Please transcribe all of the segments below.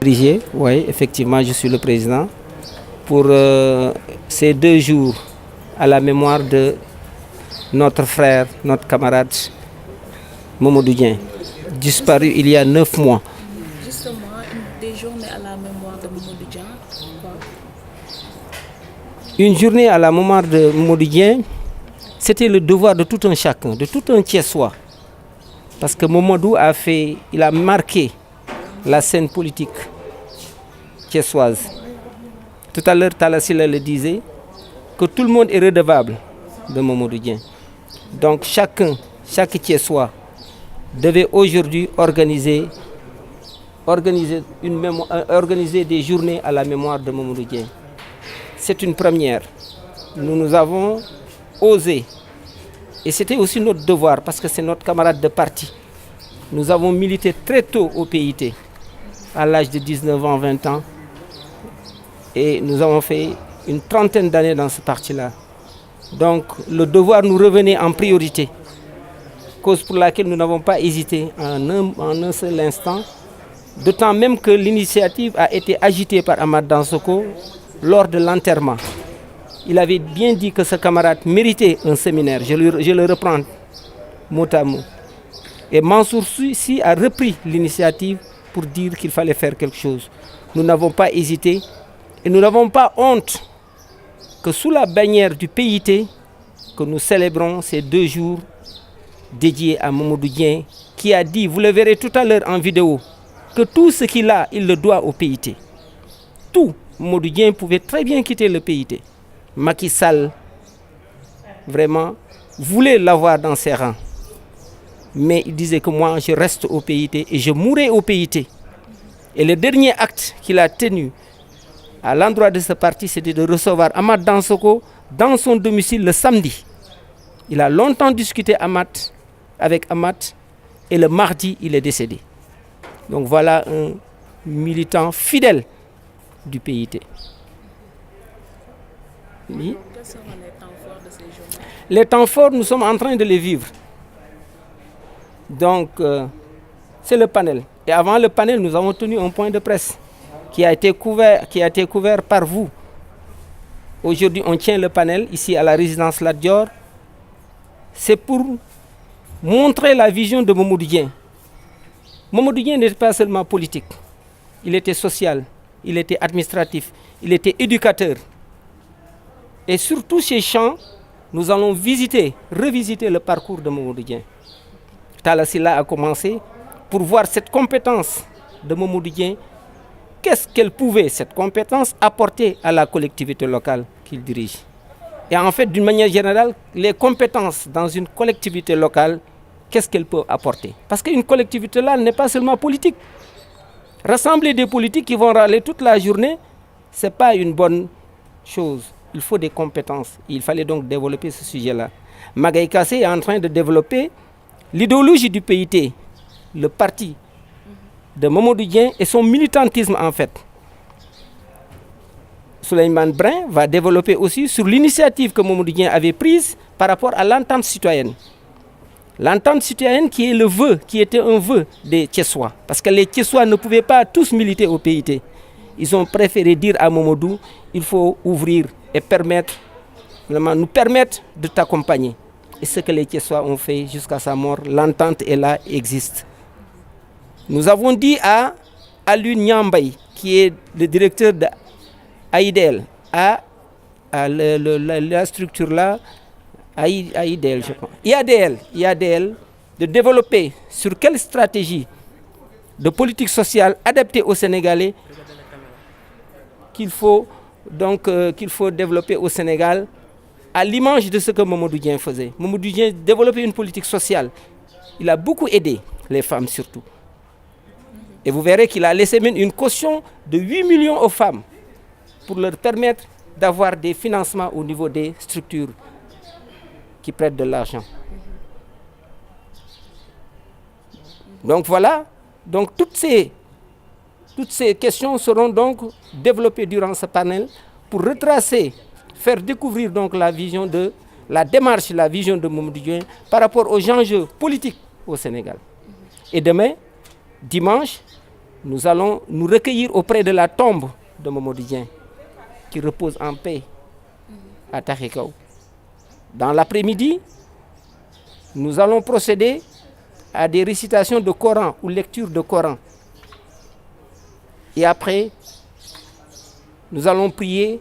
Dirigé, oui, effectivement, je suis le président pour ces 2 jours à la mémoire de notre frère, notre camarade Mamadou Dieng, disparu il y a 9 mois. Justement, des journées à la mémoire de Mamadou Dieng. Une journée à la mémoire de Mamadou Dieng, c'était le devoir de tout un chacun, de tout un Thiessois. Parce que Mamadou il a marqué la scène politique thiessoise. Tout à l'heure, Talla Sylla le disait, que tout le monde est redevable de Mamadou Dieng. Donc chaque Thiessois devait aujourd'hui organiser des journées à la mémoire de Mamadou Dieng. C'est une première. Nous avons osé. Et c'était aussi notre devoir parce que c'est notre camarade de parti. Nous avons milité très tôt au PIT, à l'âge de 19 ans, 20 ans. Et nous avons fait une trentaine d'années dans ce parti-là. Donc le devoir nous revenait en priorité. Cause pour laquelle nous n'avons pas hésité en un seul instant. D'autant même que l'initiative a été agitée par Amath Dansokho lors de l'enterrement. Il avait bien dit que ce camarade méritait un séminaire. Je le reprends mot à mot. Et Mansour Sy a repris l'initiative pour dire qu'il fallait faire quelque chose. Nous n'avons pas hésité et nous n'avons pas honte que sous la bannière du PIT, que nous célébrons ces 2 jours dédiés à Mamadou Dieng, qui a dit, vous le verrez tout à l'heure en vidéo, que tout ce qu'il a, il le doit au PIT. Tout. Mamadou Dieng pouvait très bien quitter le PIT. Macky Sall, vraiment, voulait l'avoir dans ses rangs. Mais il disait que moi, je reste au PIT et je mourrai au PIT. Et le dernier acte qu'il a tenu à l'endroit de ce parti, c'était de recevoir Amath Dansokho dans son domicile le samedi. Il a longtemps discuté avec Amath et le mardi, il est décédé. Donc voilà un militant fidèle du PIT. Oui. Quels seront les temps forts de ces journées? Les temps forts, nous sommes en train de les vivre. Donc, c'est le panel. Et avant le panel, nous avons tenu un point de presse qui a été couvert par vous. Aujourd'hui, on tient le panel ici à la résidence Lat Dior. C'est pour montrer la vision de Mamadou Dieng. Mamadou Dieng n'était pas seulement politique. Il était social, il était administratif, il était éducateur. Et sur tous ces champs, nous allons revisiter le parcours de Mamadou Dieng. Talla Sylla a commencé pour voir cette compétence de Mamadou Dieng. Qu'est-ce qu'elle pouvait, cette compétence, apporter à la collectivité locale qu'il dirige. Et en fait, d'une manière générale, les compétences dans une collectivité locale, qu'est-ce qu'elles peuvent apporter? Parce qu'une collectivité là n'est pas seulement politique. Rassembler des politiques qui vont râler toute la journée, ce n'est pas une bonne chose. Il faut des compétences. Il fallait donc développer ce sujet-là. Magaye Kassé est en train de développer l'idéologie du PIT, le parti de Mamadou Dieng et son militantisme en fait. Souleymane Brin va développer aussi sur l'initiative que Mamadou Dieng avait prise par rapport à l'entente citoyenne. L'entente citoyenne qui était un vœu des Thiessois. Parce que les Thiessois ne pouvaient pas tous militer au PIT. Ils ont préféré dire à Mamadou, il faut ouvrir et nous permettre de t'accompagner. Et ce que les Thiessois ont fait jusqu'à sa mort, l'entente est là, existe. Nous avons dit à Alioune Niambay, qui est le directeur de AIDL, la structure là, AIDL, je crois. IADL, de développer sur quelle stratégie de politique sociale adaptée aux Sénégalais qu'il faut développer au Sénégal à l'image de ce que Mamadou Dieng faisait. Mamadou Dieng développait une politique sociale. Il a beaucoup aidé les femmes surtout. Et vous verrez qu'il a laissé même une caution de 8 millions aux femmes pour leur permettre d'avoir des financements au niveau des structures qui prêtent de l'argent. Donc voilà, donc toutes ces questions seront donc développées durant ce panel pour retracer, faire découvrir donc la vision de Mamadou Dieng par rapport aux enjeux politiques au Sénégal. Et demain, dimanche, nous allons nous recueillir auprès de la tombe de Mamadou Dieng, qui repose en paix à Taxikaw. Dans l'après-midi, nous allons procéder à des récitations de Coran ou lecture de Coran. Et après, nous allons prier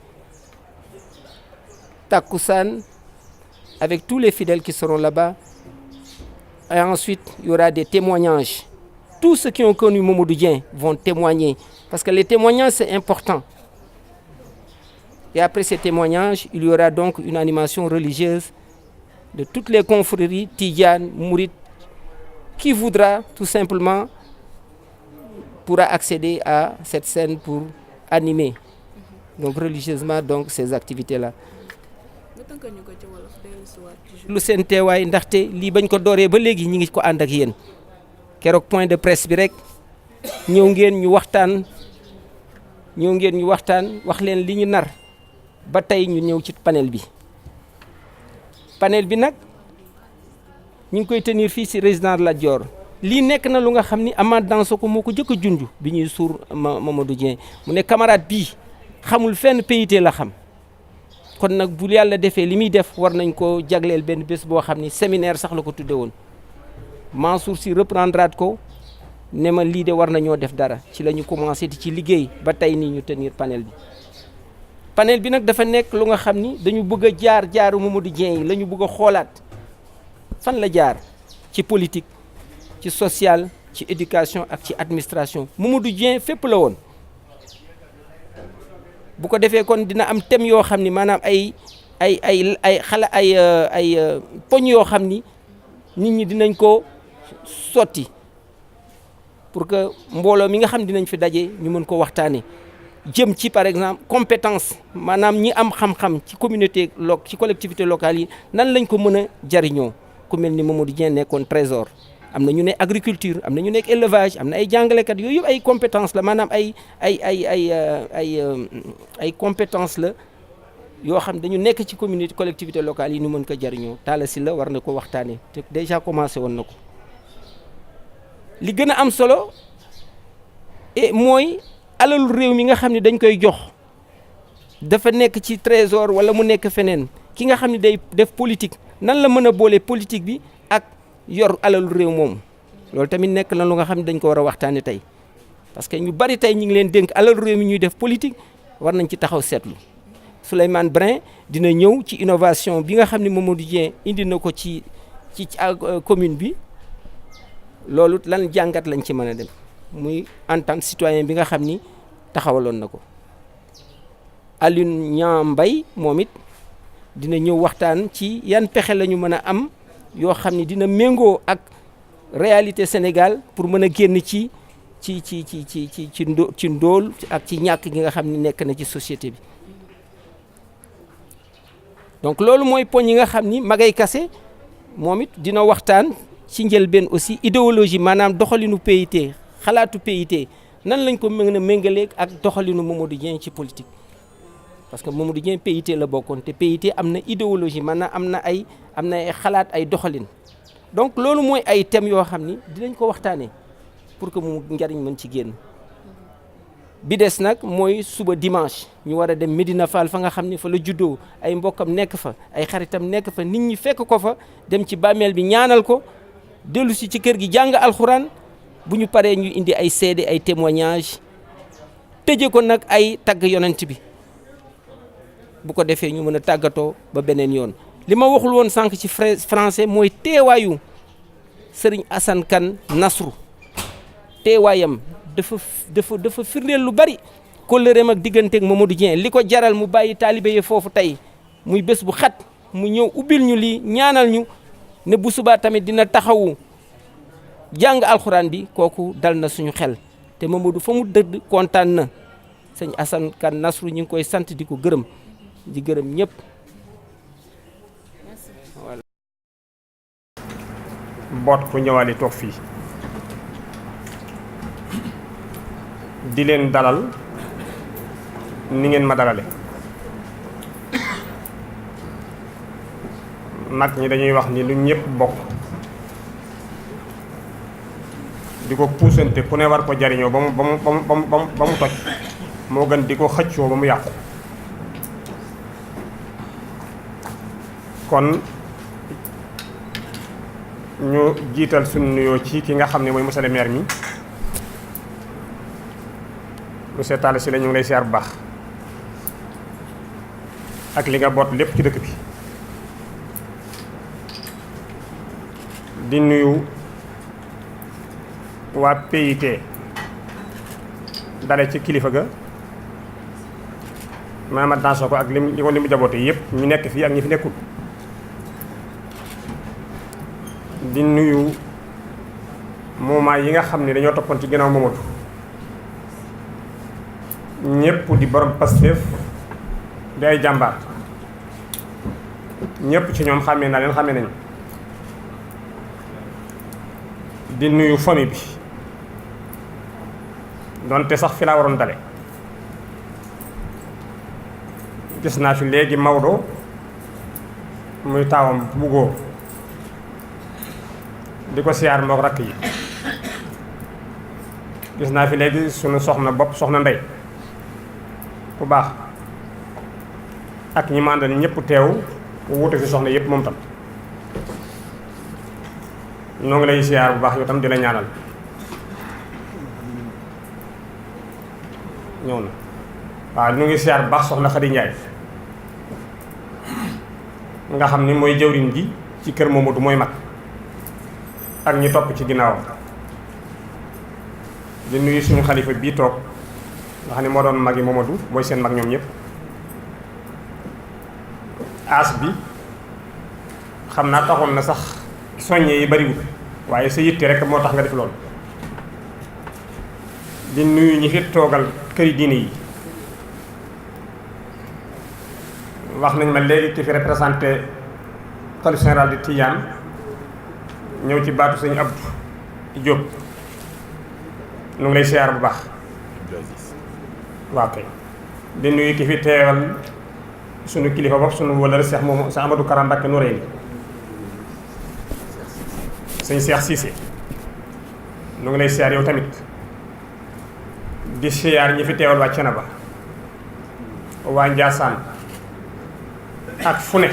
Takussan avec tous les fidèles qui seront là-bas. Et ensuite, il y aura des témoignages. Tous ceux qui ont connu Mamadou Dieng vont témoigner. Parce que les témoignages, c'est important. Et après ces témoignages, il y aura donc une animation religieuse de toutes les confréries, Tidiane, Mouride, qui voudra tout simplement pourra accéder à cette scène pour animer donc religieusement donc ces activités-là. lu seen teewaay ndaxte lii bañ ko dooree ba léegi ñi ngi ko ànd ak yéen keroog point de presse bi rek ñëw ngeen ñu waxtaan wax leen li ñu nar ba tey ñu ñëw ci panel bi nag ñu ngi koy tenir fii ci résidence Lat Dior lii nekk na lu nga xam ni Amath Dansokho moo ko jëkk a junj bi ñuy suur Mamadou Dieng mu ne camarade bii xamul fenn PIT la xam kon nag bu yàlla defee li muy def war nañ ko jagleel benn bés boo xam ni séminaire sax la ko tudde woon Mansour Sy reprendrat ko ne ma lii de war nañoo def dara ci la ñu commencé di ci liggéey ba tey nii ñu tenir panel bi nag dafa nekk lu nga xam ni dañu bëgg a jaaru Mamadou Dieng yi la ñu bëgg a xoolaat fan la jaar ci politique ci social ci éducation ak ci administration Mamadou Dieng fépp la woon bu ko defee kon dina am thème yoo xam ni maanaam ay poñ yoo xam ni nit ñi dinañ ko sotti pour que mbooloo mi nga xam dinañ fi daje ñu mën ko waxtaane jëm ci par exemple compétence maanaam ñi am xam-xam ci communauté ci collectivité locale yi nan lañ ko mën a jariñoo ku mel ni Mamadou Dieng nekkoon trésor am na ñu ne agriculture am na ñu nekk élevage am na ay jàngalekat yooyu yëpp ay compétence la maanaam ay compétence la yoo xam dañu nekk ci communauté collectivité locale yi ñu mën ko jariñoo Talla Sylla war na ko waxtaane te déjà commencé woon na ko li gën a am solo mooy alalu réew mi nga xam ne dañ koy jox dafa nekk ci trésor wala mu nekk feneen ki nga xam ne day def politique nan la mën a boole politique bi ak yor alalu réew moomu loolu tamit nekk na lu nga xam ne dañ ko war a waxtaane tey parce que ñu bari tey ñu ngi leen dénk alalu réew mi ñuy def politique war nañ ci taxaw seetlu Souleymane Brin dina ñëw ci innovation bi nga xam ne Mamadou Dieng indi na ko ci commune bi loolu lan jàngat lañ ci mën a dem muy en tant que citoyen bi nga xam ni taxawaloon na ko Alioune Niang Mbaye moom it dina ñëw waxtaan ci yan pexe la ñu mën a am yoo xam ni dina méngoo ak réalité Sénégal pour mën a génn ci ndóol ak ci ñàkk gi nga xam ni nekk na ci société bi donc loolu mooy poñ yi nga xam ni Magaye Kassé moom it dina waxtaan ci njëlbeen aussi idéologie maanaam doxalinu PIT xalaatu PIT nan lañ ko mën a méngaleeg ak doxalinu Mamadou Dieng ci politique parce que Mamadou Dieng PIT la bokkoon te PIT am na idéologie maanaam am na ay xalaat ay doxalin donc loolu mooy ay thèmes yoo xam ni dinañ ko waxtaanee pour que mu njariñ mën ci génn bi des nag mooy suba dimanche ñu war a dem Médina Fall fa nga xam ni fa la juddoo ay mbokkam nekk fa ay xaritam nekk fa nit ñi fekk ko fa dem ci bàmmeel bi ñaanal ko dellu si ci kër gi jàng alxuraan bu ñu paree ñu indi ay seede ay témoignage tëje ko nag ay tagg yonent bi bu ko defee ñu mën a tàggatoo ba beneen yoon li ma waxul woon sànq ci français mooy teewaayu Serigne Assane Kane Nasrou teewaayam dafa firndeel lu bari kóllëreem ak digganteeg Mamadou Dieng li ko jaral mu bàyyi taalibe yi foofu tey muy bés bu xat mu ñëw ubbil ñu lii ñaanal ñu ne bu subaa tamit dina taxawu jàng alxuraan bi kooku dal na suñu xel te Mamadou fa mu dëdd kontaan na sëñ Assane Kane Nasrou ñu ngi koy sant di ko gërëm di gërëm ñëpp. voilà. boot ku ñëwaale toog fii di leen dalal ni ngeen ma dalale mag ñi dañuy wax ni lu ñëpp bokk di ko puusante ku ne war ko jariñoo ba mu toj moo gën di ko xëccoo ba mu yàqu. kon ñu jiital suñu nuyoo ci ki nga xam ne mooy monsieur le maire mi monsieur Talla Sylla ñu ngi lay siyaar bu baax ak li nga boot lépp ci dëkk bi. di nuyu waa PIT dale ci kilifa ga Mamadou Dansokho ak li mu jaboote yëpp ñu nekk fii ak ñi fi nekkul. di nuyu moment yi nga xam ne dañoo toppoon ci ginnaaw Mamadou ñëpp di borom Pastef di ay jàmbaar ñëpp ci ñoom xàmmee naa leen xàmmee nañu. di nuyu famille bi donte sax fi laa waroon dale gis naa fi léegi Maodo muy taawam bu góor di ko siyaar mook rakk yi. gis naa fi léegi sunu soxna bopp soxna Ndey bu baax ak ñi ma àndal ñëpp teew wuute fi soxna yëpp moom tam ñoo ngi lay siyaar bu baax yow tam di la ñaanal. ñëw na waaw ñu ngi siyaar bu baax soxna Khady Ndiaye nga xam ni mooy jëwriñ ji ci kër Mamadou mooy mag ak ñi topp ci ginnaawam. di nuyu suñu xalifa bii toog nga xam ne moo doon magi Mamadou mooy seen mag ñoom ñëpp. aas bi xam naa taxoon na sax soññee yi bariwul waaye sa yitte rek moo tax nga def loolu. di nuyu ñi fi toogal këri diine yi wax nañ ma léegi ki fi représenté khalife général de Tidiane ñëw ci baatu sëñ Abdou Diop nu ngi lay siyaar bu baax. waaw kay di nuyu ki fi teewal sunu kilifa bopp sunu wala Cheikh moom sa Amadou Karam Mbacké Noreyni sëñ Cheikh Cissé nu ngi lay siyaar yow tamit. di siyaar ñi fi teewal waa Thiénaba waa Ndiassane ak fu ne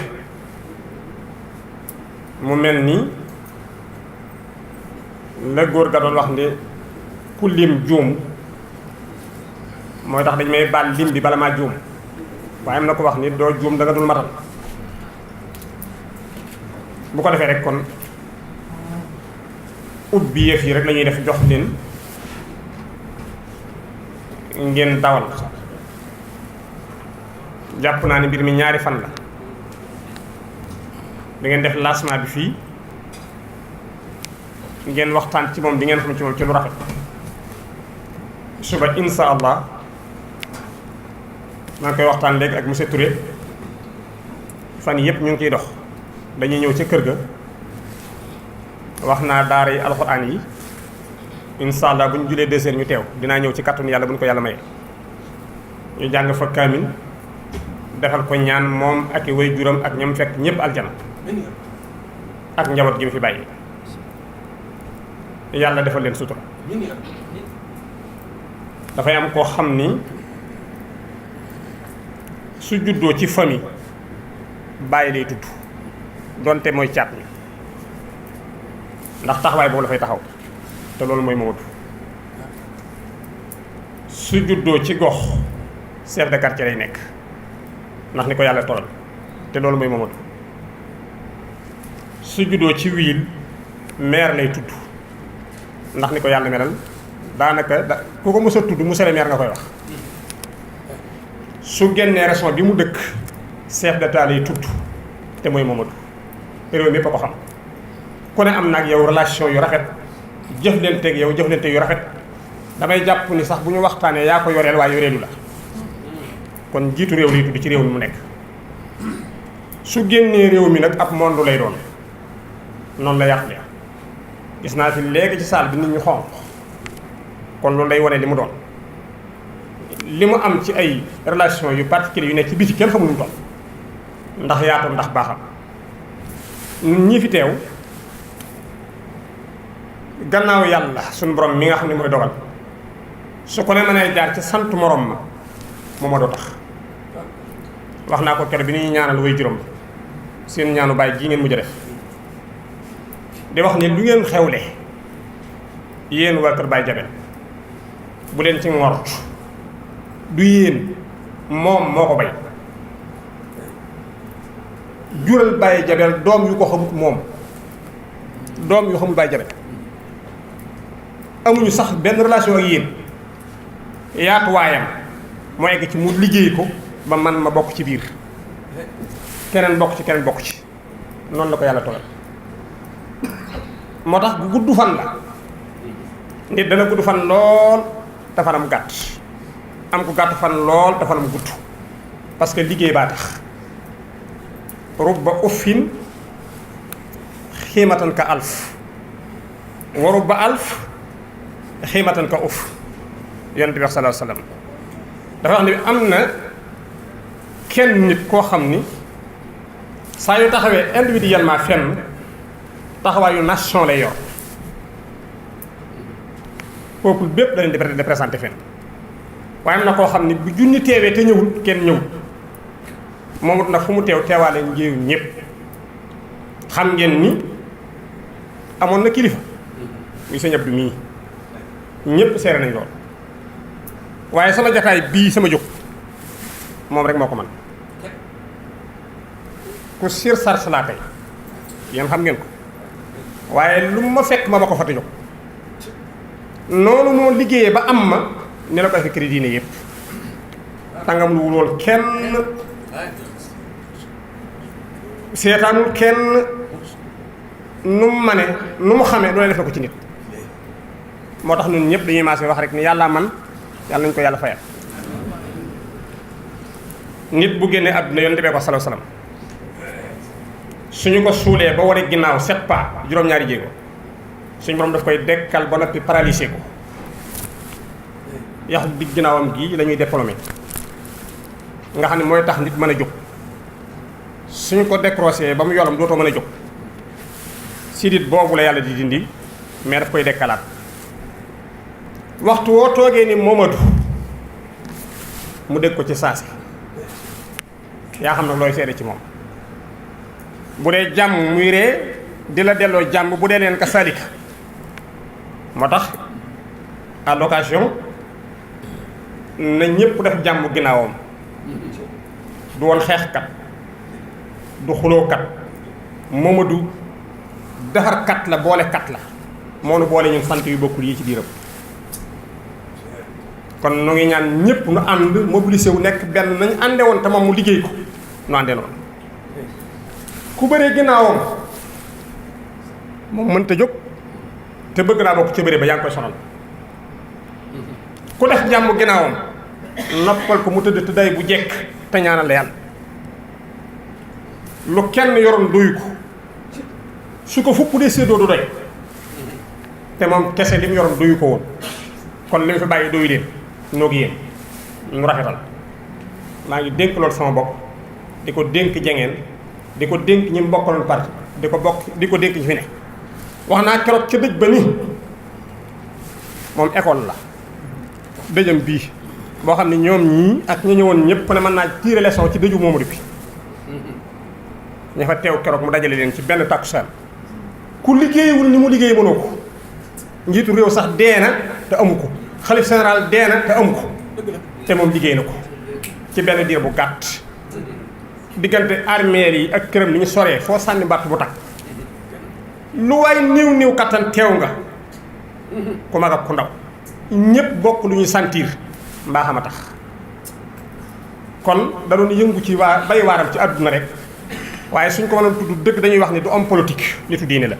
mu mel ni la góor ga doon wax ne ku lim juum mooy tax dañ may baal lim bi bala maa juum waaye am na ko wax ni doo juum da nga dul matal. bu ko defee rek kon ubbi yëf yi rek la ñuy def jox leen ngeen dawal. jàpp naa ne mbir mi ñaari fan la da ngeen def lancement bi fii ngeen waxtaan ci moom di ngeen xam ci moom ci lu rafet. suba insha allah maa ngi koy waxtaan léegi ak monsieur Touré fan yëpp ñu ngi ciy dox dañuy ñëw ca kër ga wax naa daara yi alxuraan yi insha allah bu ñu julee 2 heures ñu teew dinaa ñëw ci kàttanu yàlla bu ñu ko yàlla maye. ñu jàng fa kaamil defal ko ñaan moom ak i way juram ak ñoom fekk ñëpp aljana ak njaboot gi mu fi bàyyi yàlla defal leen sutura. dafay am koo xam ni su juddoo ci famille bàyyi lay tudd donte mooy caat mi ndax taxawaay boobu dafay taxaw te loolu mooy Mamadou. su juddoo ci gox chef de quartier lay nekk ndax ni ko yàlla toral te loolu mooy Mamadou. su juddoo ci wiil maire lay tudd ndax ni ko yàlla melal daanaka ku ko mës a tudd monsieur le maire nga koy wax. su génnee région bi mu dëkk chef d'état lay tudd te mooy Mamadou. réew mi yëpp a ko xam ku ne am nag yow relation yu rafet jëflanteeg yow jëflante yu rafet damay jàpp ni sax bu ñu waxtaanee yaa ko yoreel waaye yoreelu la kon jiitu réew lay tudd ci réew mi mu nekk. su génnee réew mi nag ab monde lay doon noonu la yàqule gis naa fi léegi ci salle bi nit ñu xonq kon loolu day wane li mu doon. li mu am ci ay relation yu particulier yu nekk ci biti kenn xamul mu toll ndax yaatam ndax baaxam ñun ñii fi teew gannaaw yàlla suñu borom mi nga xam ne mooy dogal su ko ne mënee jaar ci sant morom ma mooma doo tax wax naa ko kere bi ñuy ñaanal way juróom seen ñaanu baay gi ngeen mujj a def di wax ni lu ngeen xewle yéen waa kër Baye Jabel bu leen ci ngort du yéen moom moo ko bay jural Baye Jabel doom yu ko xamut moom doom yu xamul Baye Jabel amuñu sax benn relation ak yéen yaatuwaayam moo egg ci mu liggéey ko ba man ma bokk ci biir keneen bokk ci keneen bokk ci noonu la ko yàlla togal moo tax gudd fan la nit dana gudd fan lool te fanam gàtt am ko gàtt fan lool te fanam gudd parce que liggéey baa tax rubba uffin xiimatan ka alf wa rubba alf xiimatan ka uff yonent bi sallallahu alayhi wasallam dafa wax ni am na kenn nit koo xam ni saa yu taxawee individuellement fenn taxawaayu nation lay yor peuple bépp dañ di représenté fenn waaye am na koo xam ni bu junni teewee te ñëwul kenn ñëwul moomut nag fu mu teew teewaale njëriñ ñëpp xam ngeen ni amoon na kilifa muy sëñ Abdou mii ñëpp seere nañ lool waaye sama jataay bii sama jóg moom rek moo ko man ku sir sars laa tey yéen xam ngeen ko waaye lu ma fekk ma ko fati jóg noonu moo liggéeyee ba am ma ni la ko defee crédit ne yëpp tàngam lu wulool kenn seetaanul kenn nu mu mane nu mu xamee loolee def na ko ci nit moo tax ñun ñëpp dañuy maase wax rek ni yàlla man yàlla nañ ko yàlla fayal nit bu génnee àdduna yonent bi ko sallallahu alayhi wasallam suñu ko suulee ba war a ginnaaw 7 pas juróom-ñaari jéego suñu borom daf koy dekkal ba noppi paralysé ko yax bi ginnaawam gii la ñuy déplomé nga xam ne mooy tax nit mën a jóg suñu ko décroché ba mu yolam dootoo mën a jóg sidit boobu la yàlla di dindi mais daf koy dekkalaat waxtu woo toogee ni Momadou mu dégg ko ci saasi yaa xam nag looy seede ci moom bu dee jàmm muy ree di la delloo jàmm bu dee leen ka salika moo tax à l'occasion na ñëpp def jàmm ginnaawam du woon xeexkat du xulookat Momadou defarkat la boolekat la moo nu boole ñun sant yu bokkul yi ci biiram kon nu ngi ñaan ñëpp nu ànd mobilisé wu nekk benn nañu ànde woon te moom mu liggéey ko nu àndee noonu ku bëree ginnaawam moom mënta jóg te bëgg naa bokk ca bëre ba yaa ngi koy sonal ku def jàmm ginnaawam noppal ko mu tëdd tëddaay bu jekk te ñaanal la yàlla lu kenn yoroon doyu ko su ko fupp dee séddoo du doy te moom kese li mu yoroon doyu ko woon kon li mu fi bàyyi doyu leen noog yéen nu rafetal maa ngi dénk loolu sama bopp di ko dénk jengeen di ko dénk ñi mbokkaloon parti di ko dénk ñi fi ne wax naa keroog ca dëj ba ni moom école la dëjam bii boo xam ne ñoom ñii ak ñi ñëwoon ñëpp ku ne mën naa tirer leçon ci dëju Momadou bi ña fa teew keroog mu dajale leen ci benn takkusaan ku liggéeyul ni mu liggéey mënoo ko njiitu réew sax dee na te amu ko xalif général dee na te amu ko te moom liggéey na ko ci benn diir bu gàtt diggante armeel yi ak këram ni ñu soree foo sànni batt bu takk lu waay néew kattan teew nga ku mag ak ku ndaw ñépp bokk lu ñuy sentir mbaa xam a tax kon da doon yëngu ci bay waaram ci àdduna rek waaye suñ ko mënoon tudd dëgg dañuy wax ni du homme politique nitu diine la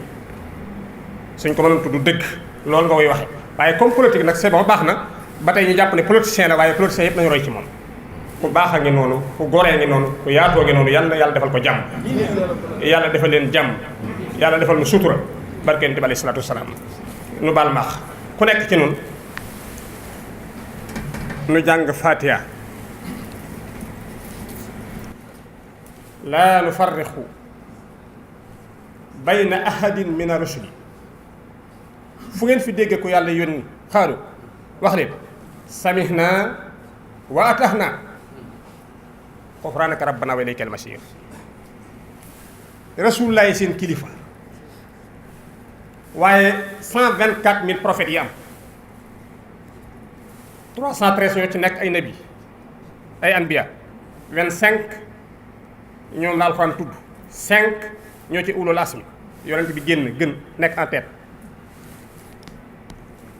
suñ ko mënoon tudd dëgg loolu nga koy waxe waaye comme politique nag c'est bon baax na ba tey ñu jàpp ne politicien la waaye politicien yëpp nañu roy ci moom ku baax a ngi noonu ku goree ngi noonu ku yaatoo ngi noonu yàlla na yàlla defal ko jàmm yàlla defal leen jàmm yàlla defal nu sutura barkeen bi alayhi salaatu wasalaam nu baal maax ku nekk ci nun nu jàng fatiha laa nufarriqu bayna ahadin min ar-rusuli fu ngeen fi dégg ko yàlla yónni xaalu wax leen samihna wa atahna xufraanaka rabbana wa ilaykal masiir. Rasulullah seen kilifa waaye 124 000 prophètes yi am 313 ñoo ci nekk ay nabi ay anbiya 25 ñoom la Alxuraan tudd 5 ñoo ci ulul asmi yonent bi génn gën nekk en tête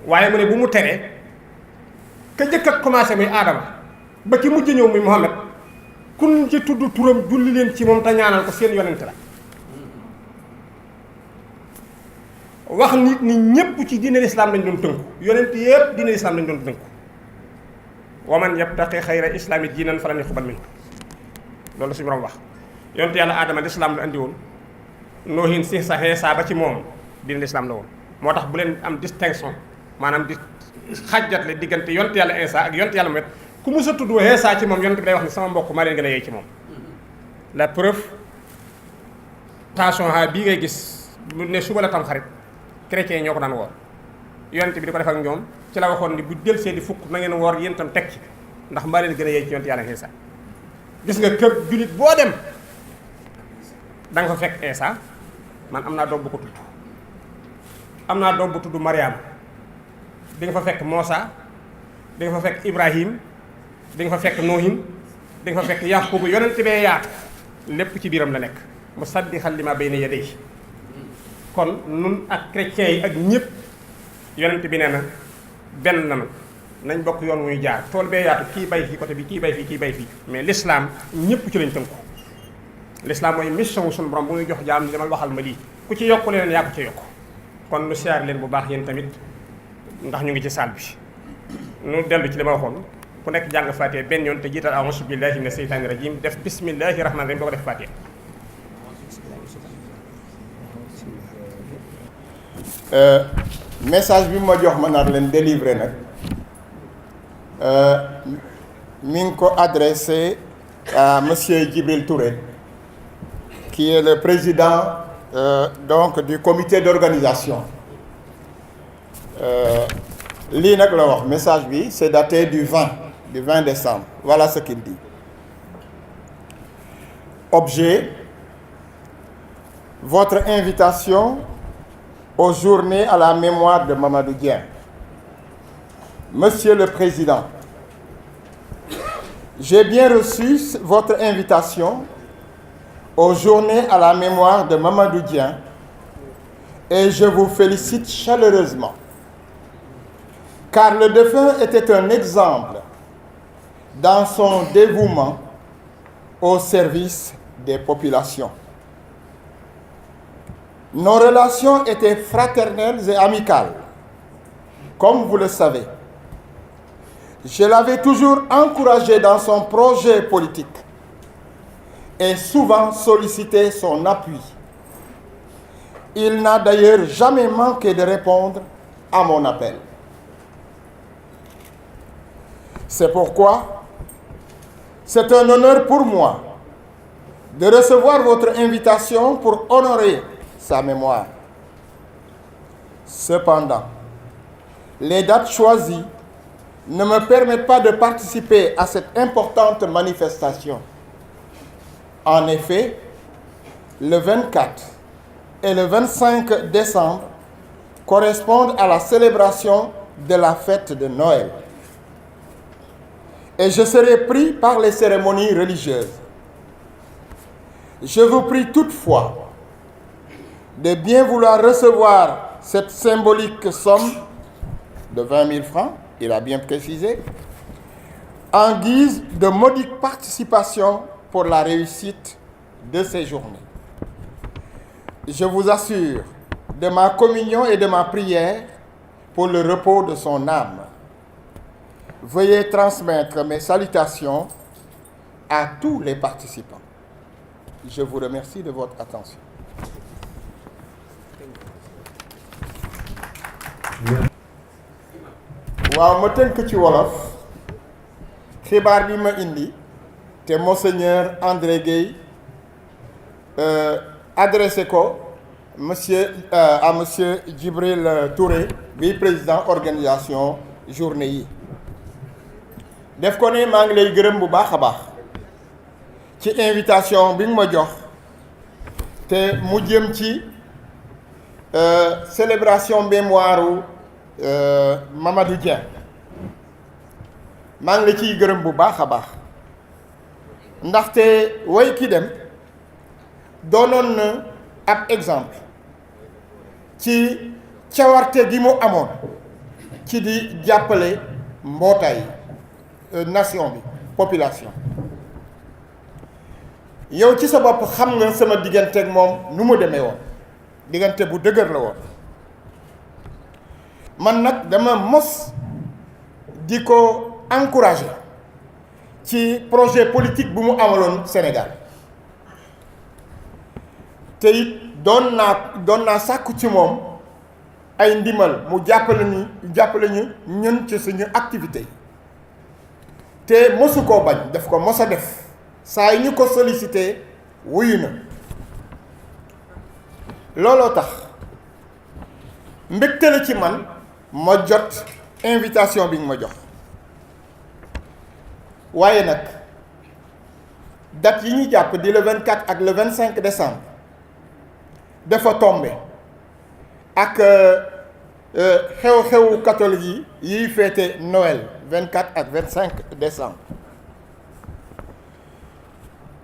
waaye mu ne bu mu teree ka njëkk a commencé muy Aadama ba ki mujj ñëw muy Muhammad kun ci tudd turam julli leen ci moom te ñaanal ko seen yonent la. wax nit ñi ñépp ci diine lislaam lañ doon tënku yonent yépp diine lislaam lañ doon tënku wa man yabtaqi xayra islaami diinan falan yuqbal minhu loolu suñu borom wax. yonent yàlla aadama lislaam la andi woon noohin si sa Iisaa ba ci moom diine lislaam la woon moo tax bu leen am distinction maanaam di xàjjatle diggante yonent yàlla Iisaa ak yonent yàlla Muhammad ku mus a tudd Iisaa ci moom yonent bi day wax ni sama mbokk maa leen gën a yey ci moom. la preuve tension bii ngay gis lu ne suba la tam xarit chrétiens yi ñoo ko daan woor yonent bi di ko def ak ñoom ci la waxoon ni bu del see di fukk na ngeen woor yéen itam teg ci ndax maa leen gën a yey ci yonent yàlla Iisaa. gis nga kër jullit boo dem da nga fa fekk Iisaa man am naa doom bu ko tudd am naa doom bu tudd Mariama di nga fa fekk Moosa di nga fa fekk Ibrahim di nga fa fekk Noohin di nga fa fekk Yaqubu yonent bee yaatu lépp ci biiram la nekk musaddiqan limaa bayna yadayhi. kon nun ak chrétiens yi ak ñëpp yonent bi nee na benn na nañ bokk yoon muy jaar tool bee yaatu kii bay fii côté bi kii bay fii kii bay fii mais l'islam ñëpp ci lañ tënku. l'islam mooy mission wu suñu borom bu muy jox jaam ni demal waxal ma lii ku ci yokku leen yaa ko ci yokk kon nu siyaar leen bu baax yéen tamit ndax ñu ngi ci salle bi. nu dellu ci li ma waxoon ku nekk jàng Faatiha benn yoon te jiital a'uuzu billaahi mina seytaani rajiim def bismillaahi rahmaani rahiim doo ko def Faatiha. message bi ma jox ma nar leen délivrer nag mi ngi ko adressé à monsieur Djibril Touré qui est le président donc du comité d'organisation. Lii nag la wax message bi c'est daté du 20 décembre. Voilà ce qu'il dit. Objet: votre invitation aux journées à la mémoire de Mamadou Dieng. Monsieur le Président, j'ai bien reçu votre invitation aux journées à la mémoire de Mamadou Dieng et je vous félicite chaleureusement, car le défunt était un exemple dans son dévouement au service des populations. Nos relations étaient fraternelles et amicales, comme vous le savez. Je l'avais toujours encouragé dans son projet politique et souvent sollicité son appui. Il n'a d'ailleurs jamais manqué de répondre à mon appel. C'est pourquoi c'est un honneur pour moi de recevoir votre invitation pour honorer sa mémoire. Cependant, les dates choisies ne me permettent pas de participer à cette importante manifestation. En effet, le 24 et le 25 décembre correspondent à la célébration de la fête de Noël. Et je serai pris par les cérémonies religieuses. Je vous prie toutefois de bien vouloir recevoir cette symbolique somme de 20 000 francs, il a bien précisé, en guise de modique participation pour la réussite de ces journées. Je vous assure de ma communion et de ma prière pour le repos de son âme. Veuillez transmettre mes salutations à tous les participants. Je vous remercie de votre attention. waaw ma tënk ci wolof xibaar bi ma indi te monseigneur André Guèye adressé ko à monsieur Djibril Touré bi président organisation journée yi def ko ne maa ngi lay gërëm bu baax a baax ci invitation bi nga ma jox te mu jëm ci célébration mémoire Mamadou Dieng maa ngi la ciy gërëm bu baax a baax ndaxte way ki dem doonoon na ab exemple ci cawarte gi mu amoon ci di jàppale mbootaay nation bi population yow ci sa bopp xam nga sama diggante ak moom nu mu demee woon diggante bu dëgër la woon man nag dama mos di ko encourager ci projet politique bu mu amaloon Sénégal te it doon naa sàkku ci moom ay ndimbal mu jàppale ñu ñun ci suñu activité yi te mosu koo bañ daf ko mos a def saa yi ñu ko sollicité wuyu na looloo tax mbégte la ci man ma jot invitation bi ñu ma jox waaye nag date yi ñu jàpp di le 24 ak le 25 décembre dafa tombé ak xew-xewu catholique yi yiy féete Noël 24 ak 25 décembre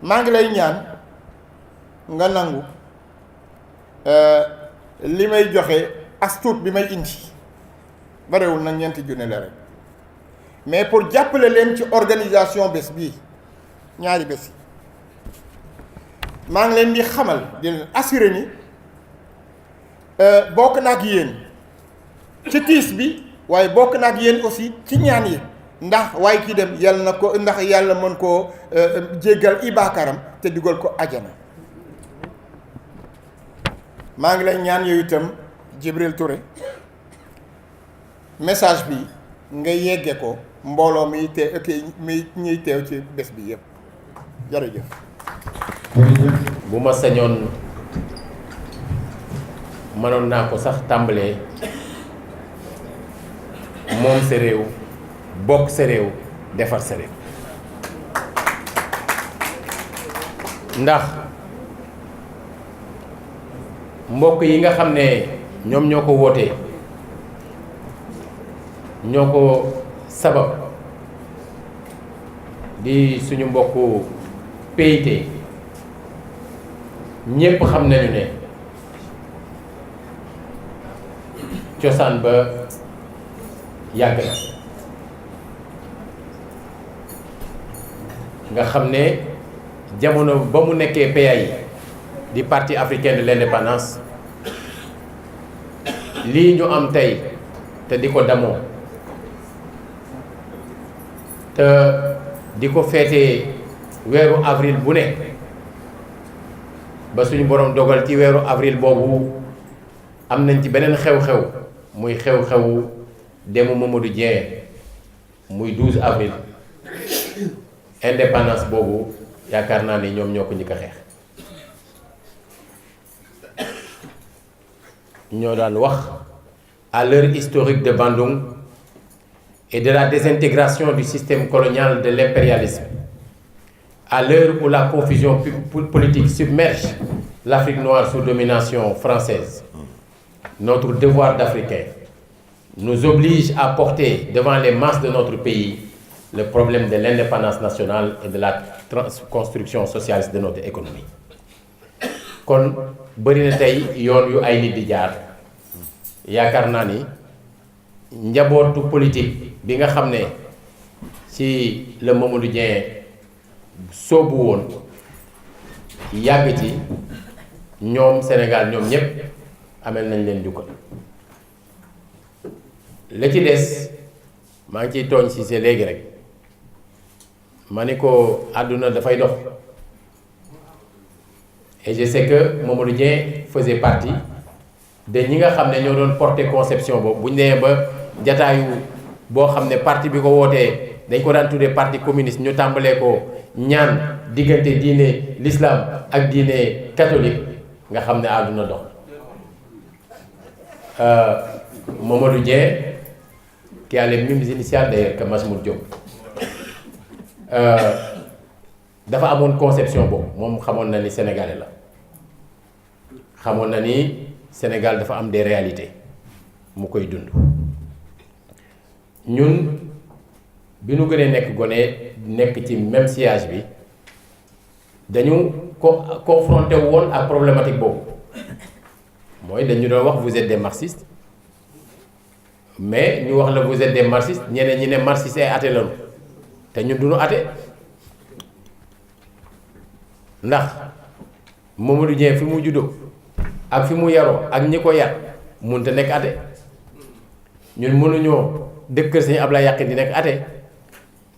maa ngi lay ñaan nga nangu li may joxe astuut bi may indi barewul nag ñeenti junne la rek mais pour jàppale leen ci organisation bés bii ñaari bés yi maa ngi leen di xamal di leen assuré ni bokk na ak yéen ci tiis bi waaye bokk na ak yéen aussi ci ñaan yi ndax waaye kii dem yàlla na ko ndax yàlla mën koo jéggal i baakaaram te dugal ko ajana maa ngi lay ñaan yow itam Djibril Touré message bi nga yegge ko mbooloo mi ñuy teew ci bés bi yëpp jërëjëf. bu ma sañoon mënoon naa ko sax tàmbalee moom sa réew bokk sa réew defar sa réew ndax mbokk yi nga xam ne ñoom ñoo ko wootee ñoo ko sabab di suñu mbokku PIT ñépp xam nañu ne cosaan ba yàgg na nga xam ne jamono ba mu nekkee PAI di Parti africain de l'indépendance lii ñu am tey te di ko damoo te di ko feetee weeru avril bu ne ba suñu borom dogal ci weeru avril boobu am nañ ci beneen xew-xew muy xew-xewu demu Mamadou Dieng muy 12 avril indépendance boobu yaakaar naa ni ñoom ñoo ko njëkk a xeex ñoo daan wax à l'heure historique de Bandung et de la désintégration du système colonial de l'impérialisme, à l'heure où la confusion politique submerge l'Afrique noire sous domination française, notre devoir d'Africain nous oblige à porter devant les masses de notre pays le problème de l'indépendance nationale et de la construction socialiste de notre économie. kon bëri na tey yoon yu ay nit di jaar yaakaar naa ni njabootu politique bi nga xam ne ci la Mamadou Dieng soobu woon yàgg ci ñoom Sénégal ñoom ñépp amel nañ leen jukkal la ci des maa ngi ciy tooñ ci c'est léegi rek ma ni ko àdduna dafay dox et je sais que Mamadou Dieng faisait partie de ñi nga xam ne ñoo doon porter conception boobu bu ñu nee ba jataayu boo xam ne parti bi ko wootee dañ ko daan tuddee parti communiste ñu tàmbalee ko ñaan diggante diine l'islam ak diine catholique nga xam ne àdduna dox Mamadou Dieng, qui a les mêmes initiales d'ailleurs que Majmoud Diop, dafa amoon conception boobu moom xamoon na ni sénégalais la xamoon na ni Sénégal dafa am des réalités mu koy dund. ñun bi nu gënee nekk gone nekk ci même sillage bi dañu confronté woon ak problématique boobu mooy dañu doon wax vous êtes des marxistes mais ñu wax la vous êtes des marxistes ñeneen ñi ne marxistes ay athée lañu te ñun duñu athée ndax Mamadou Dieng fi mu juddoo ak fi mu yaroo ak ñi ko yar mënut a nekk athée ñun mënuñoo dëkk Sëñ Ablaye Yàqin di nekk athée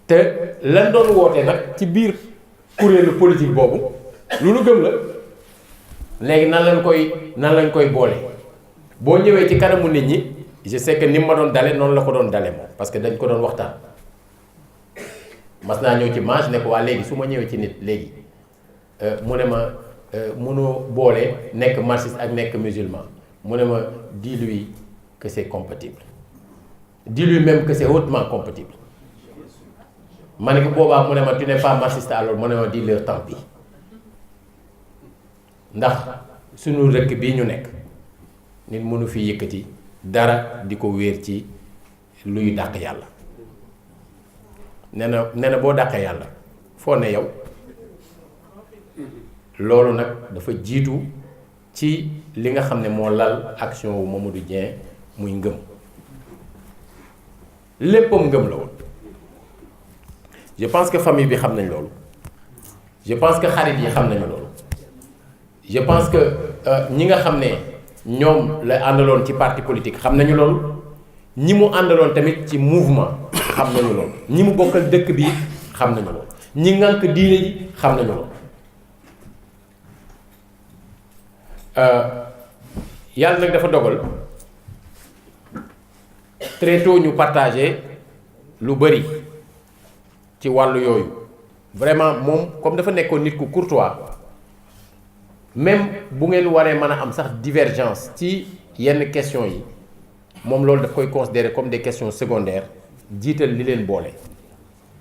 te lan doon wootee nag ci biir kuréelu politique boobu lu nu gëm la léegi nan lañ koy boole boo ñëwee ci kanamu nit ñi je sais que ni ma doon dale noonu la ko doon dale moom parce que dañ ko doon waxtaan mas naa ñëw ci manche ne ko waa léegi su ma ñëwee ci nit léegi mu ne ma mënoo boole nekk marxiste ak nekk musulman mu ne ma dis-lui que c'est compatible dis-lui même que c'est hautement compatible ma ne ko boobaa mu ne ma tu n'es pas marxiste alors mu ne ma dis-leur tant pis ndax suñu rëkk bii ñu nekk nit mënu fi yëkkati dara di ko wéer ci luy dàq yàlla nee na boo dàqee yàlla foo ne yow loolu nag dafa jiitu ci li nga xam ne moo lal action wu Mamadou Dieng muy ngëm léppam ngëm la woon je pense que famille bi xam nañ loolu je pense que xarit yi xam nañu loolu je pense que ñi nga xam ne ñoom la àndaloon ci parti politique xam nañu loolu ñi mu àndaloon tamit ci mouvement xam nañu loolu ñi mu bokkal dëkk bi xam nañu loolu ñi ngànk diine ji xam nañu loolu yàlla nag dafa dogal très tôt ñu partagé lu bari ci wàllu yooyu vraiment moom comme dafa nekkoon nit ku courtois même bu ngeen waree mën a am sax divergence ci yenn questions yi moom loolu daf koy considérer comme des questions secondaires jiital li leen boole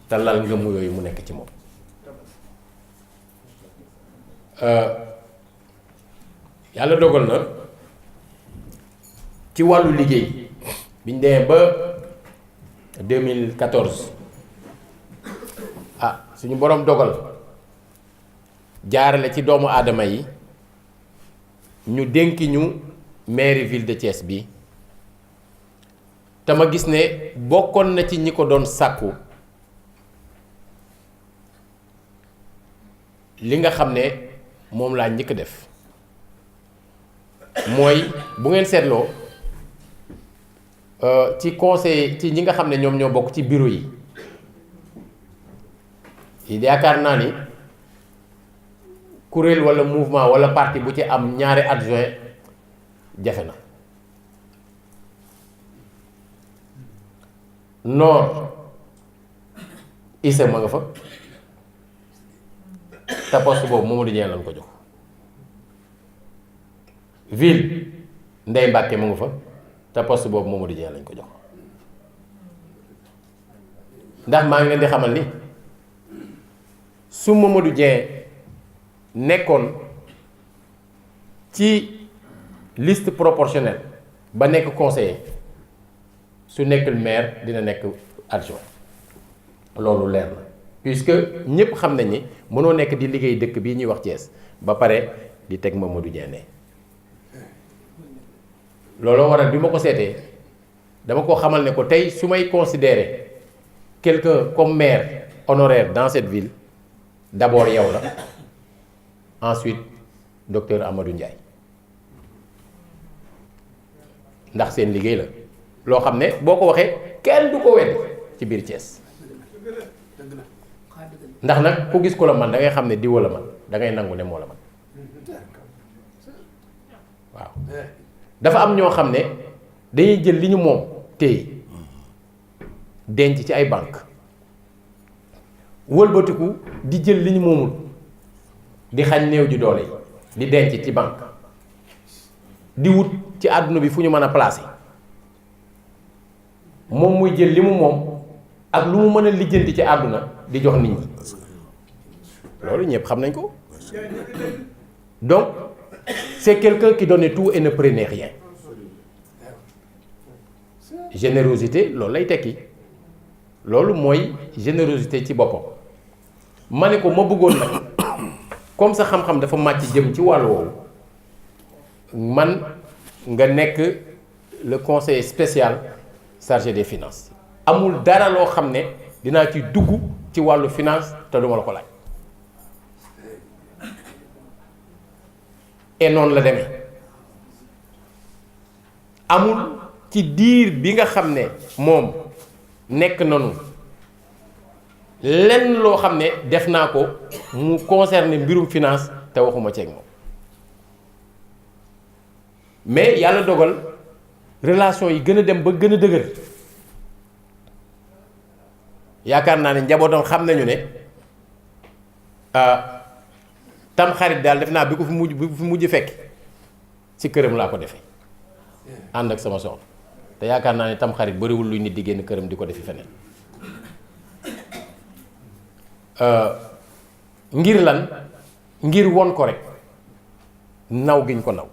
te lal ngëm yooyu mu nekk ci moom yàlla dogal na ci wàllu liggéey biñ demee ba 2014 suñu boroom dogal jaarale ci doomu aadama yi ñu dénki ñu mairie ville de Thiès bi te ma gis ne bokkoon na ci ñi ko doon sàkku li nga xam ne moom laa njëkk def mooy bu ngeen seetloo ci conseil ci ñi nga xam ne ñoom ñoo bokk ci bureau yi yaakaar naa ni kuréel walla mouvement walla parti bu ci am ñaari adjoint jafe na nord Issa ma nga fa te poste boobu Mamadou Dieng lañ ko jox ville Ndeye Mbacke ma nga fa te poste boobu Mamadou Dieng lañ ko jox ndax maa ngi leen di xamal ni su Mamadou Dieng nekkoon ci liste proportionnelle ba nekk conseiller su nekkul maire dina nekk adjoint loolu leer na puisque ñépp xam nañ ni mënoo nekk di liggéey dëkk bii ñuy wax Thiès ba pare di teg Mamadou Dieng ne looloo waral bi ma ko seetee dama ko xamal ne ko tey su may considérer quelqu'un comme maire honoraire dans cette ville d'abord yow la ensuite docteur Amadou Ndiaye ndax seen liggéey la loo xam ne boo ko waxee kenn du ko wedd ci biir Thiès ndax nag ku gis ko la man da ngay xam ne diwa la man da ngay nangu ne moo la man waaw dafa am ñoo xam ne dañuy jël li ñu moom téye denc ci ay banque wëlbatiku di jël li ñu moomul di xañ néew ji doole yi di denc ci banque di wut ci àdduna bi fu ñu mën a placer moom muy jël li mu moom ak lu mu mën a lijjanti ci àdduna di jox nit ñi loolu ñëpp xam nañ ko. Donc c'est quelqu'un qui donnait tout et ne prenait rien. Générosité loolu lay tekki loolu mooy générosité ci boppam. ma ne ko ma bëggoon nag comme sa xam-xam dafa màcc jëm ci wàllu woowu man nga nekk le conseiller spécial chargé des finances amul dara loo xam ne dinaa ci dugg ci wàllu finance te duma la ko laaj et noonu la demee amul ci diir bi nga xam ne moom nekk nanu lenn loo xam ne def naa ko mu concerné mbirum finance te waxuma ceeg moom mais yàlla dogal relation yi gën a dem ba gën a dëgër yaakaar naa ne njabootam xam nañu ne tam xarit daal def naa bi ko fi mujj fekk ci këram laa ko defee ànd ak sama soxna te yaakaar naa ne tam xarit bariwul luy nit di génn këram di ko defi feneen ngir lan ngir won ko rek naw giñ ko naw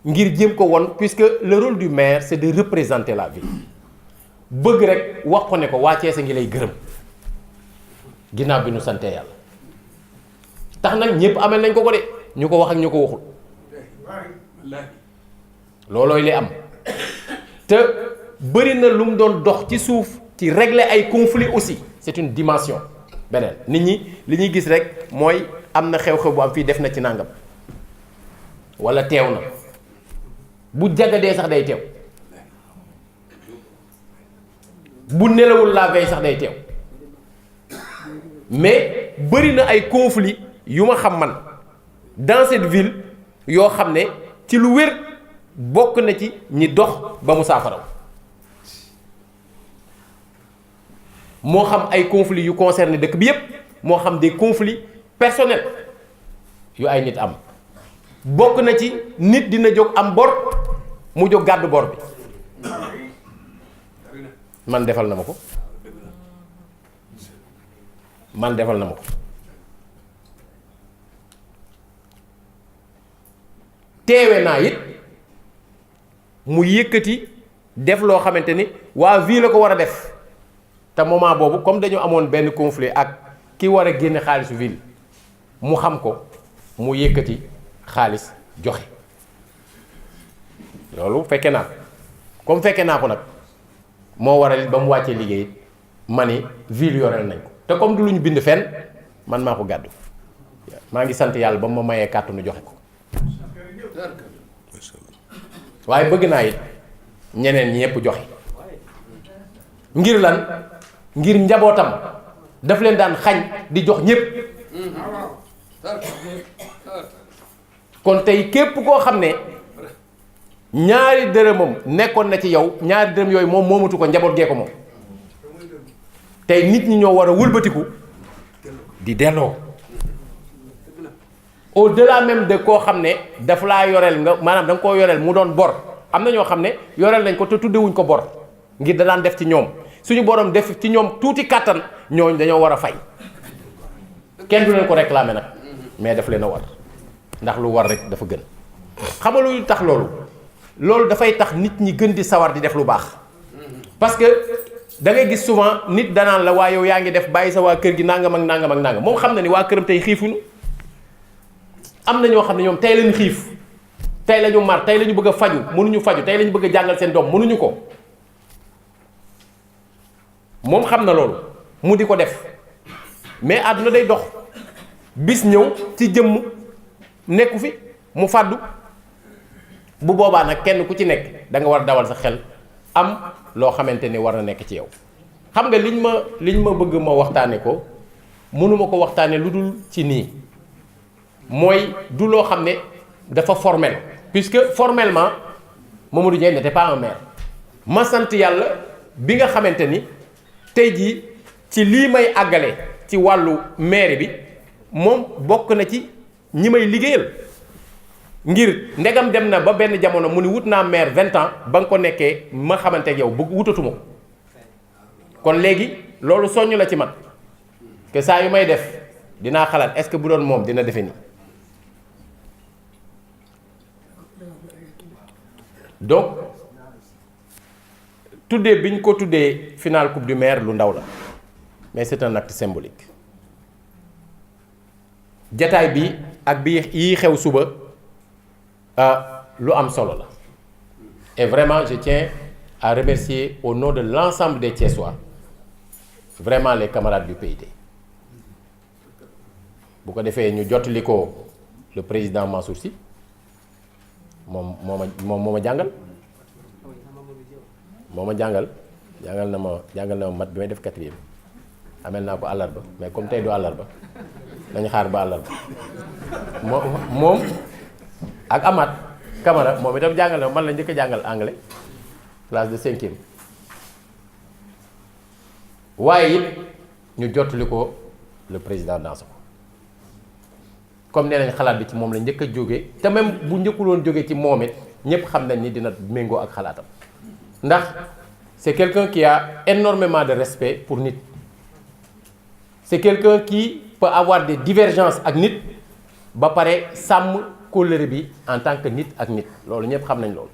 ngir jéem ko won puisque le rôle du maire c'est de représenter la ville bëgg rek wax ko ne ko waa Thiès a ngi lay gërëm ginnaaw bi nu sante yàlla tax nag ñëpp amel nañ ko ko de ñu ko wax ak ñu ko waxul loolooy li am te bëri na lu mu doon dox ci suuf ci régler ay conflits aussi c'est une dimension beneen nit ñi li ñuy gis rek mooy am na xew-xew bu am fii def na ci nàngam walla teew na bu jagadee sax day teew bu nelawul la veille sax day teew mais bëri na ay conflits yu ma xam man dans cette ville yoo xam ne ci lu wér bokk na ci ñi dox ba mu saafaraw moo xam ay conflits yu concerné dëkk bi yépp moo xam des conflits personnels yu ay nit am bokk na ci nit dina jóg am bor mu jóg gàddu bor bi man defal na ma ko teewe naa it mu yëkkati def loo xamante ni waa ville la ko war a def te moment boobu comme dañu amoon benn conflit ak ki war a génne xaalisu ville mu xam ko mu yëkkati xaalis joxe loolu fekke naa ko comme fekke naa ko nag moo waral it ba mu wàccee liggéey ma ni ville yoreel nañ ko te comme du lu ñu bind fenn man maa ko gàddu maa ngi sant yàlla ba mu ma mayee kàttanu joxe ko waaye bëgg naa it ñeneen ñi ñëpp joxe ngir lan ngir njabootam daf leen daan xañ di jox ñëpp kon tey képp koo xam ne ñaari dërëmam nekkoon na ci yow ñaari dërëm yooyu moom moomatu ko njaboot gee ko moom tey nit ñi ñoo war a wëlbatiku di delloo au-delà même de koo xam ne daf laa yoreel nga maanaam da nga koo yoreel mu doon bor am na ñoo xam ne yoreel nañ ko te tuddewuñ ko bor ngir da daan def ci ñoom suñu borom def ci ñoom tuuti kàttan ñooñ dañoo war a fay kenn du leen ko réclamer nag mais daf leen a war ndax lu war rek dafa gën xam nga lu tax loolu dafay tax nit ñi gën di sawar di def lu baax parce que da ngay gis souvent nit danaan la waa yow yaa ngi def bàyyi sa waa kër gi nangam ak nangam ak nangam moom xam na ni waa këram tey xiifuñu am na ñoo xam ne ñoom tey lañu xiif tey lañu mar tey lañu bëgg a faju mënuñu faju tey lañu bëgg a jàngal seen doom mënuñu ko moom xam na loolu mu di ko def mais àdduna day dox bis ñëw ci jëmm nekku fi mu fàddu bu boobaa nag kenn ku ci nekk da nga war a dawal sa xel am loo xamante ni war na nekk ci yow xam nga liñ ma bëgg ma waxtaane ko mënuma ko waxtaane lu dul ci nii mooy du loo xam ne dafa formel puisque formellement Mamadou Dieng n'était pas un maire ma sant yàlla bi nga xamante ni tey jii ci lii may àggale ci wàllu maire bi moom bokk na ci ñi may liggéeyal ngir ndegam dem na ba benn jamono mu ni wut naa maire 20 ans ba nga ko nekkee ma xamante ak yow bëgg wutatuma ko kon léegi loolu soññ la ci man que saa yu may def dinaa xalaat est-ce que bu doon moom dina defe nii donc tuddee bi ñu ko tuddee finale coupe du maire lu ndaw la mais c'est un acte symbolique jataay bi ak bi yi xew suba lu am solo la et vraiment je tiens à remercier au nom de l'ensemble des Thiessois vraiment les camarades du PIT bu ko defee ñu jottali ko le président Mansour Sy moom moo ma jàngal jàngal na ma mat bi may def 4e amel naa ko àllarba mais comme tey du àllarba nañu xaar ba àllarba moom ak Amath Camara moom itam jàngal na man la njëkk a jàngal anglais classe de 5e waaye it ñu jottali ko le président Dansokho comme nee nañ xalaat bi ci moom la njëkk a jóge te même bu njëkkuloon jóge ci moom it ñépp xam nañ ni dina méngoo ak xalaatam ndax c'est quelqu'un qui a énormément de respect pour nit c'est quelqu'un qui peut avoir des divergences ak nit ba pare sàmm kóllëre bi en tant que nit ak nit loolu ñëpp xam nañ loolu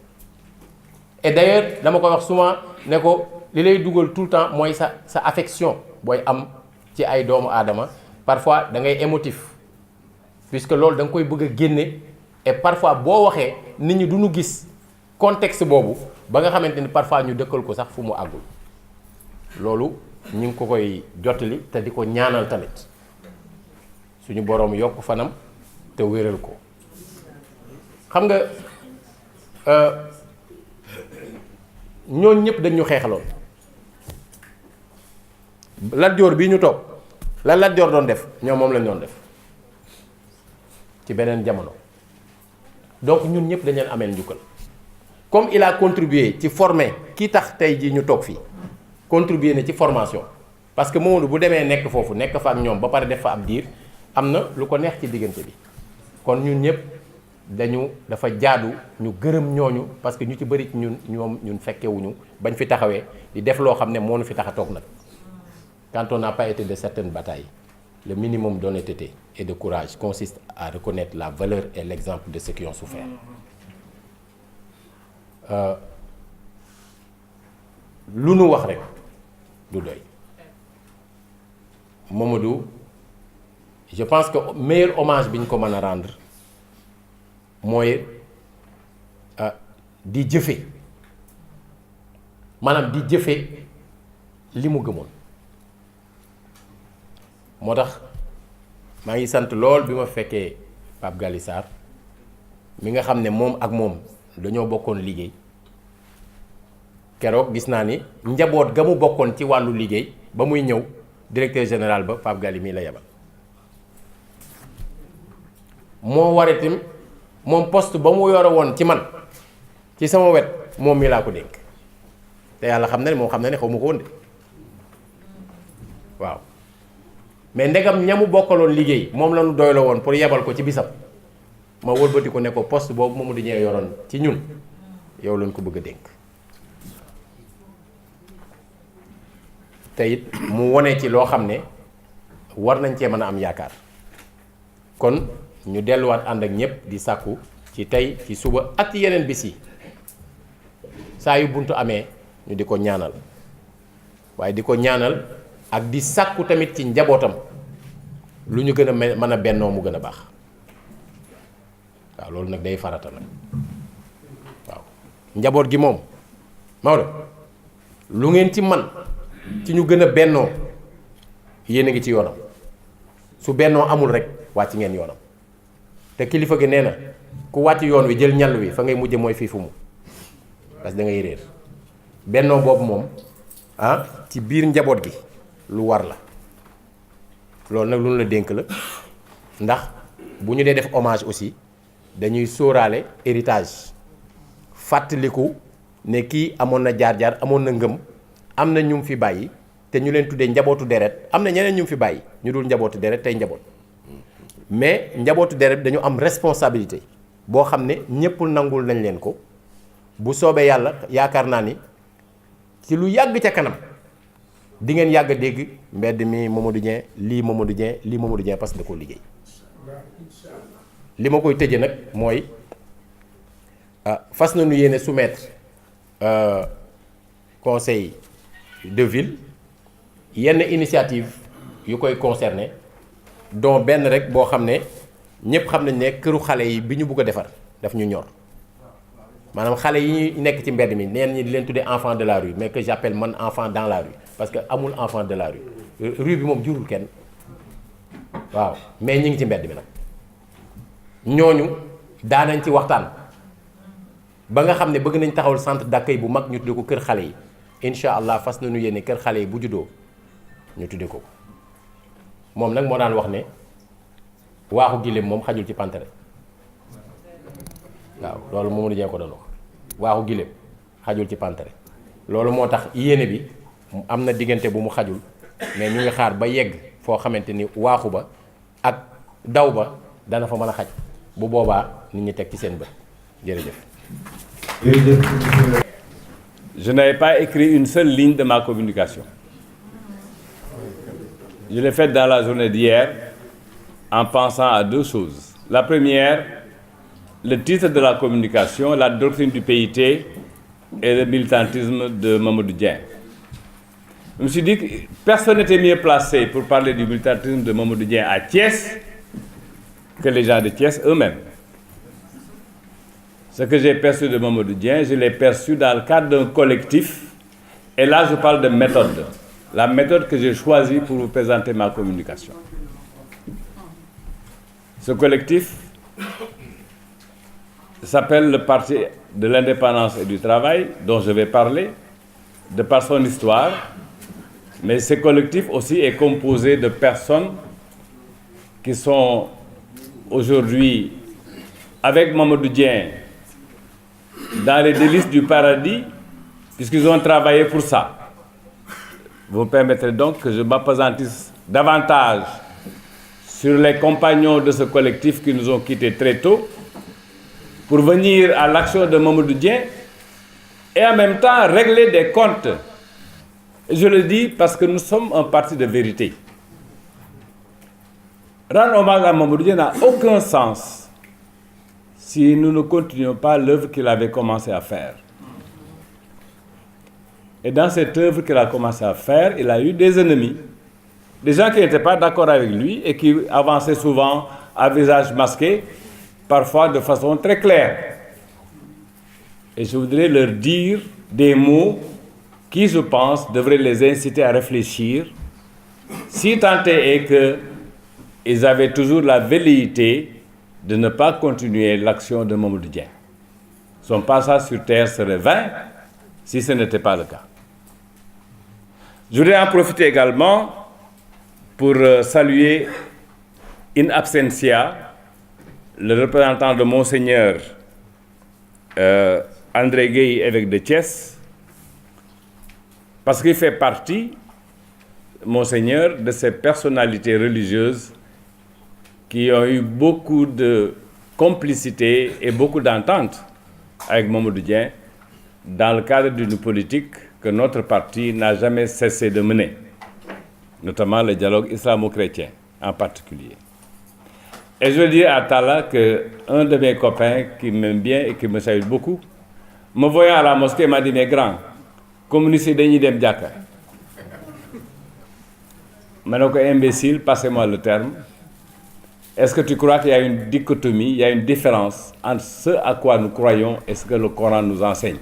et d'ailleurs dama koy wax souvent ne ko li lay dugal tout le temps mooy sa affection booy am ci ay doomu aadama parfois da ngay émotif puisque loolu da nga koy bëgg a génne et parfois boo waxee nit ñi duñu gis contexte boobu ba nga xamante ni parfois ñu dëkkal ko sax fu mu àggul loolu ñu ngi ko koy jottali te di ko ñaanal tamit suñu boroom yokk fanam te wéral ko xam nga ñooñ ñëpp dañ ñu xeexaloon Lat Joor bii ñu toog la Lat Joor doon def ñoom moom lañ doon def ci beneen jamono donc ñun ñëpp dañ leen ameel njukkal comme il a contribué ci former ki tax tey jii ñu toog fii contribué na ci formation parce que Mamadou bu demee nekk foofu nekk fa ak ñoom ba pare def fa ab diir am na lu ko neex ci diggante bi kon ñun ñëpp dafa jaadu ñu gërëm ñooñu parce que ñu ci bëri ñun fekkewuñu bañ fi taxawee di def loo xam ne moo nu fi tax a toog nag quand on n'a pas été de certaines batailles le minimum d'honnêteté et de courage consiste à reconnaître la valeur et l'exemple de ceux qui ont souffert lu nu wax rek du doy Mamadou je pense que meilleur hommage bi ñu ko mën a rendre mooy di jëfe maanaam di jëfe li mu gëmoon moo tax maa ngi sant lool bi ma fekkee Pape Gali Sarr mi nga xam ne moom ak moom dañoo bokkoon liggéey keroog gis naa ni njaboot ga mu bokkoon ci wàllu liggéey ba muy ñëw directeur général ba Pape Gali mii la yebal moo war itam moom poste ba mu yore woon ci man ci sama wet moom mii laa ko dénk te yàlla xam na ne moom xam na ne xaw ma ko woon de waaw mais ndegam ñamu bokkaloon liggéey moom la ñu doyloo woon pour yebal ko ci bisam ma wëlbati ko ne ko poste boobu Mamadou Dieng yoroon ci ñun yow lañ ko bëgg a dénk te it mu wone ci loo xam ne war nañ cee mën a am yaakaar kon ñu delluwaat ànd ak ñëpp di sàkku ci tey ci suba ak ci yeneen bis yi saa yu buntu amee ñu di ko ñaanal waaye di ko ñaanal ak di sàkku tamit ci njabootam lu ñu gën a mën a bennoo mu gën a baax waaw loolu nag day farata nag waaw njaboot gi moom Maodo lu ngeen ci man ci ñu gën a bennoo yéen a ngi ci yoonam su bennoo amul rek wàcc ngeen yoonam te kilifa gi nee na ku wàcc yoon wi jël ñàll wi fa ngay mujje mooy fii fu mu parce que da ngay réer bennoo boobu moom ci biir njaboot gi lu war la loolu nag lu ñu la dénk la ndax bu ñu dee def hommage aussi dañuy sóoraale héritage fàttaliku ne kii amoon na jaar-jaar amoon na ngëm am na ñu fi bàyyi te ñu leen tuddee njabootu deret am na ñeneen ñu fi bàyyi ñu dul njabootu deret tey njaboot mais njabootu deret dañu am responsabilité boo xam ne ñëpp nangul nañ leen ko bu soobee yàlla yaakaar naa ni ci lu yàgg ca kanam di ngeen yàgg a dégg mbedd mi Mamadou Dieng lii Mamadou Dieng lii Mamadou Dieng parce que da koo liggéey. li ma koy tëjee nag mooy fas nañu yéene soumettre conseil de ville yenn initiative yu koy concerné dont benn rek boo xam ne ñëpp xam nañ ne këru xale yi bi ñu bugg a defar daf ñu ñor maanaam xale yi ñuy nekk ci mbedd mi neen ñi di leen tuddee enfant de la rue mais que j'appelle man enfant dans la rue parce que amul enfant de la rue bi moom jurul kenn waaw mais ñi ngi ci mbedd mi nag ñooñu daanañ ci waxtaan ba nga xam ne bëgg nañ taxawal centre d'accueil bu mag ñu tuddee ko kër xale yi incha allah fas nañu yéene kër xale yi bu juddoo ñu tuddee ko moom nag moo daan wax ne waaxu giléem moom xajul ci pantere waaw loolu Mamadou Dieng ko doon wax waaxu giléem xajul ci pantere loolu moo tax yéene bi am na diggante bu mu xajul mais ñu ngi xaar ba yegg foo xamante ni waaxu ba ak daw ba dana fa mën a xaj bu boobaa nit ñi teg ci seen bët jërëjëf. Je n'avais pas écrit une seule ligne de ma communication. Je l'ai faite dans la journée d'hier en pensant à deux choses. La première, le titre de la communication, la doctrine du PIT et le militantisme de Mamadou Dieng. Je me suis dit que personne n'était mieux placé pour parler du militantisme de Mamadou Dieng à Thiès que les gens de Thiès eux-mêmes. Ce que j'ai perçu de Mamadou Dieng, je l'ai perçu dans le cadre d'un collectif. Et là, je parle de méthode. La méthode que j'ai choisie pour vous présenter ma communication. Ce collectif s'appelle le Parti de l'indépendance et du travail, dont je vais parler, de par son histoire. Mais ce collectif aussi est composé de personnes qui sont aujourd'hui avec Mamadou Dieng dans les délices du paradis, puisqu'ils ont travaillé pour ça. Vous me permettrez donc que je m'appesantisse davantage sur les compagnons de ce collectif qui nous ont quittés très tôt, pour venir à l'action de Mamadou Dieng et en même temps régler des comptes. Et je le dis parce que nous sommes un parti de vérité. Rendre hommage à Mamadou Dieng n'a aucun sens si nous ne continuons pas l'œuvre qu'il avait commencé à faire. Et dans cette œuvre qu'il a commencé à faire, il a eu des ennemis, des gens qui n'étaient pas d'accord avec lui et qui avançaient souvent à visage masqué, parfois de façon très claire. Et je voudrais leur dire des mots qui, je pense, devraient les inciter à réfléchir, si tant est qu'ils avaient toujours la velléité de ne pas continuer l'action de Mamadou Dieng. Son passage sur terre serait vain si ce n'était pas le cas. Je voudrais en profiter également pour saluer in absentia le représentant de Monseigneur André Gueye, évêque de Thiès, parce qu'il fait partie, Monseigneur, de ces personnalités religieuses qui ont eu beaucoup de complicité et beaucoup d'entente avec Mamadou Dieng dans le cadre d'une politique que notre parti n'a jamais cessé de mener, notamment le dialogue islamo-chrétien en particulier. Et je veux dire à Talla qu'un de mes copains qui m'aime bien et qui me salue beaucoup, me voyant à la mosquée, m'a dit, mais grand, communiste dañuy dem jàkka. Ma ne ko imbécile, passez-moi le terme. Est-ce que tu crois qu'il y a une dichotomie, il y a une différence entre ce à quoi nous croyons et ce que le Coran nous enseigne?